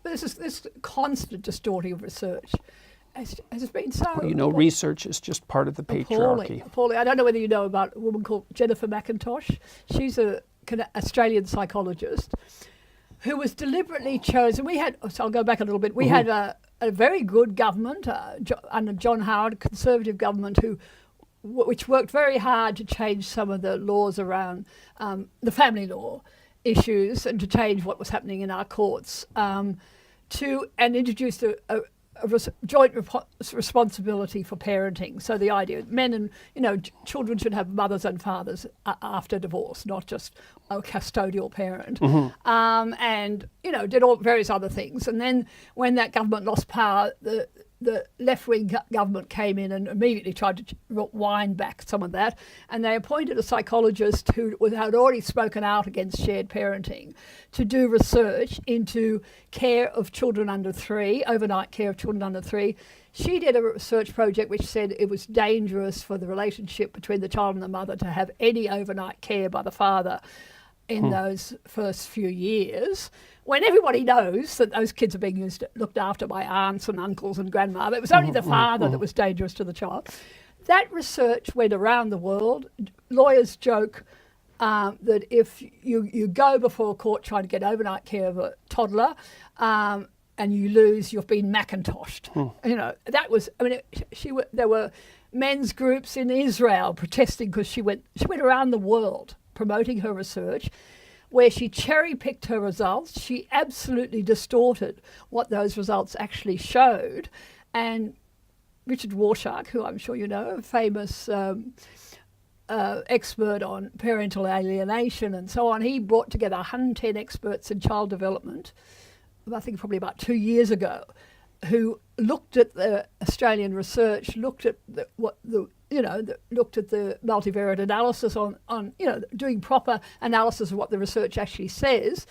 this constant distorting of research has been so... Well, you know, research is just part of the patriarchy. Appalling. I don't know whether you know about a woman called Jennifer McIntosh. She's an Australian psychologist who was deliberately chosen. So I'll go back a little bit. We had a very good government under John Howard, a conservative government which worked very hard to change some of the laws around the family law issues and to change what was happening in our courts, and introduced a joint responsibility for parenting. So the idea men and children should have mothers and fathers after divorce, not just a custodial parent. And did all various other things. And then when that government lost power, the left-wing government came in and immediately tried to wind back some of that, and they appointed a psychologist who had already spoken out against shared parenting to do research into care of children under 3, overnight care of children under 3. She did a research project which said it was dangerous for the relationship between the child and the mother to have any overnight care by the father in those first few years, when everybody knows that those kids are being looked after by aunts and uncles and grandma. It was only the father that was dangerous to the child. That research went around the world. Lawyers joke that if you go before court trying to get overnight care of a toddler and you lose, you've been Macintoshed. That was, there were men's groups in Israel protesting because she went around the world promoting her research, where she cherry-picked her results. She absolutely distorted what those results actually showed. And Richard Warshak, who I'm sure you know, a famous expert on parental alienation and so on, he brought together 110 experts in child development, I think probably about 2 years ago, who looked at the Australian research, looked at looked at the multivariate analysis on doing proper analysis of what the research actually says,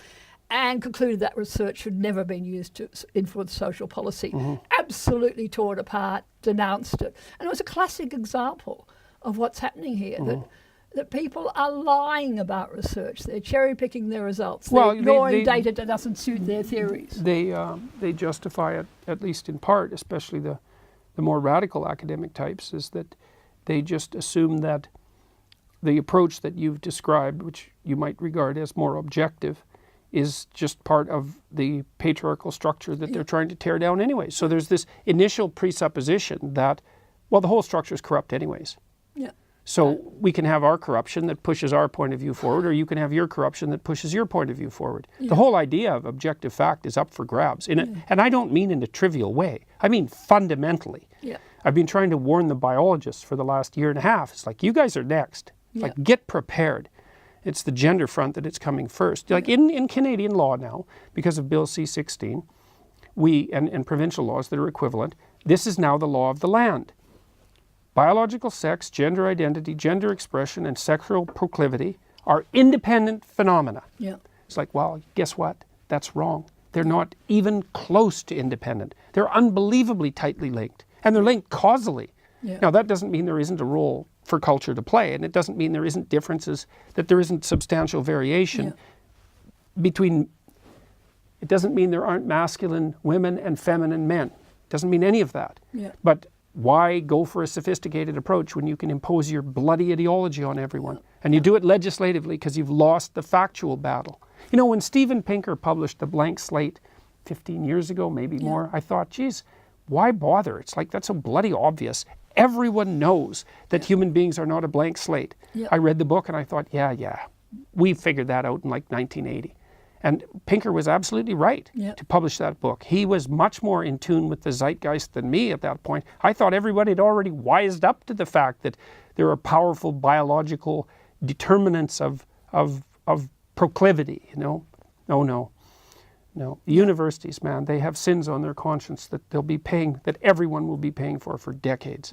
and concluded that research should never have been used to influence social policy. Absolutely tore it apart, denounced it. And it was a classic example of what's happening here, that people are lying about research. They're cherry-picking their results. They're ignoring data that doesn't suit their theories. They justify it, at least in part, especially the more radical academic types, is that they just assume that the approach that you've described, which you might regard as more objective, is just part of the patriarchal structure that they're trying to tear down anyway. So there's this initial presupposition that, well, the whole structure is corrupt anyways. So we can have our corruption that pushes our point of view forward, or you can have your corruption that pushes your point of view forward. The whole idea of objective fact is up for grabs. And I don't mean in a trivial way. I mean fundamentally. I've been trying to warn the biologists for the last year and a half. It's like, you guys are next. Like, get prepared. It's the gender front that it's coming first. Like in Canadian law now, because of Bill C-16, and provincial laws that are equivalent, this is now the law of the land. Biological sex, gender identity, gender expression, and sexual proclivity are independent phenomena. It's like, well, guess what? That's wrong. They're not even close to independent. They're unbelievably tightly linked, and they're linked causally. Now, that doesn't mean there isn't a role for culture to play, and it doesn't mean there isn't differences, that there isn't substantial variation between, it doesn't mean there aren't masculine women and feminine men. It doesn't mean any of that. But why go for a sophisticated approach when you can impose your bloody ideology on everyone? And you do it legislatively because you've lost the factual battle. You know, when Steven Pinker published The Blank Slate 15 years ago, maybe more, I thought, geez, why bother? It's like, that's so bloody obvious. Everyone knows that human beings are not a blank slate. I read the book and I thought, we figured that out in like 1980. And Pinker was absolutely right to publish that book. He was much more in tune with the zeitgeist than me at that point. I thought everybody had already wised up to the fact that there are powerful biological determinants of proclivity, you know. No. The universities, man, they have sins on their conscience that they'll be paying, that everyone will be paying for decades.